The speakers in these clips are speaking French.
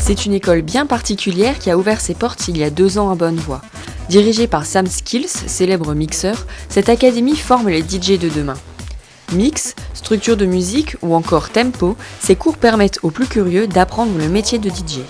C'est une école bien particulière qui a ouvert ses portes il y a 2 ans à Bonnevoie. Dirigée par Sam Skills, célèbre mixeur, cette académie forme les DJ de demain. Mix, structure de musique ou encore tempo, ces cours permettent aux plus curieux d'apprendre le métier de DJ.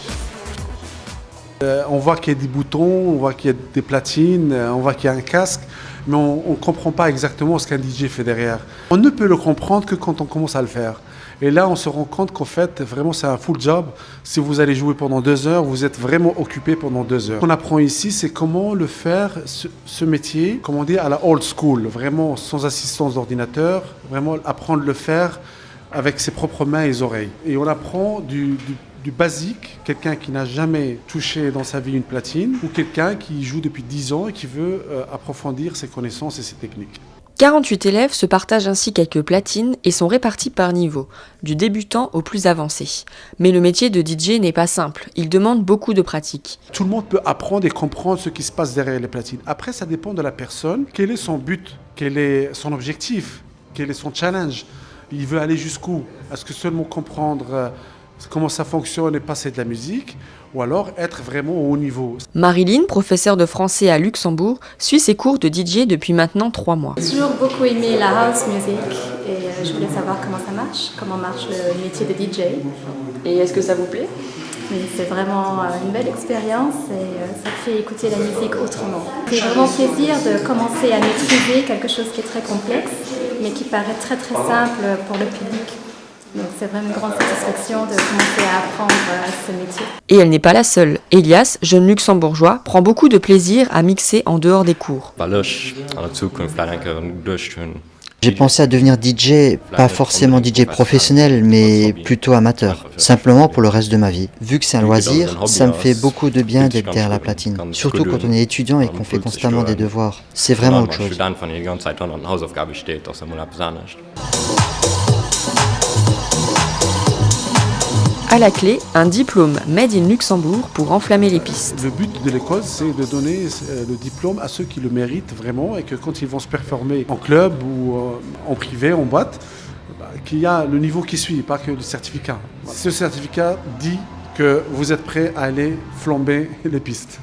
On voit qu'il y a des boutons, on voit qu'il y a des platines, on voit qu'il y a un casque, mais on ne comprend pas exactement ce qu'un DJ fait derrière. On ne peut le comprendre que quand on commence à le faire. Et là, on se rend compte qu'en fait, vraiment, c'est un full job. Si vous allez jouer pendant 2 heures, vous êtes vraiment occupé pendant 2 heures. Ce qu'on apprend ici, c'est comment le faire, ce métier, comment dire, à la old school, vraiment sans assistance d'ordinateur, vraiment apprendre à le faire avec ses propres mains et oreilles. Et on apprend du basique, quelqu'un qui n'a jamais touché dans sa vie une platine, ou quelqu'un qui joue depuis 10 ans et qui veut approfondir ses connaissances et ses techniques. 48 élèves se partagent ainsi quelques platines et sont répartis par niveau, du débutant au plus avancé. Mais le métier de DJ n'est pas simple, il demande beaucoup de pratique. Tout le monde peut apprendre et comprendre ce qui se passe derrière les platines. Après, ça dépend de la personne. Quel est son but? Quel est son objectif? Quel est son challenge? Il veut aller jusqu'où? Est-ce que seulement comprendre comment ça fonctionne et passer de la musique, ou alors être vraiment au haut niveau? Marilyn, professeure de français à Luxembourg, suit ses cours de DJ depuis maintenant 3 mois. J'ai toujours beaucoup aimé la house music et je voulais savoir comment marche le métier de DJ. Et est-ce que ça vous plaît? Mais c'est vraiment une belle expérience et ça fait écouter la musique autrement. C'est vraiment plaisir de commencer à maîtriser quelque chose qui est très complexe, mais qui paraît très très simple pour le public. Donc c'est vraiment une grande satisfaction de commencer à apprendre ce métier. Et elle n'est pas la seule. Elias, jeune luxembourgeois, prend beaucoup de plaisir à mixer en dehors des cours. J'ai pensé à devenir DJ, pas forcément DJ professionnel, mais plutôt amateur, simplement pour le reste de ma vie. Vu que c'est un loisir, ça me fait beaucoup de bien d'être derrière la platine, surtout quand on est étudiant et qu'on fait constamment des devoirs. C'est vraiment autre chose. À la clé, un diplôme Made in Luxembourg pour enflammer les pistes. Le but de l'école, c'est de donner le diplôme à ceux qui le méritent vraiment et que quand ils vont se performer en club ou en privé, en boîte, qu'il y a le niveau qui suit, pas que le certificat. Ce certificat dit que vous êtes prêt à aller flamber les pistes.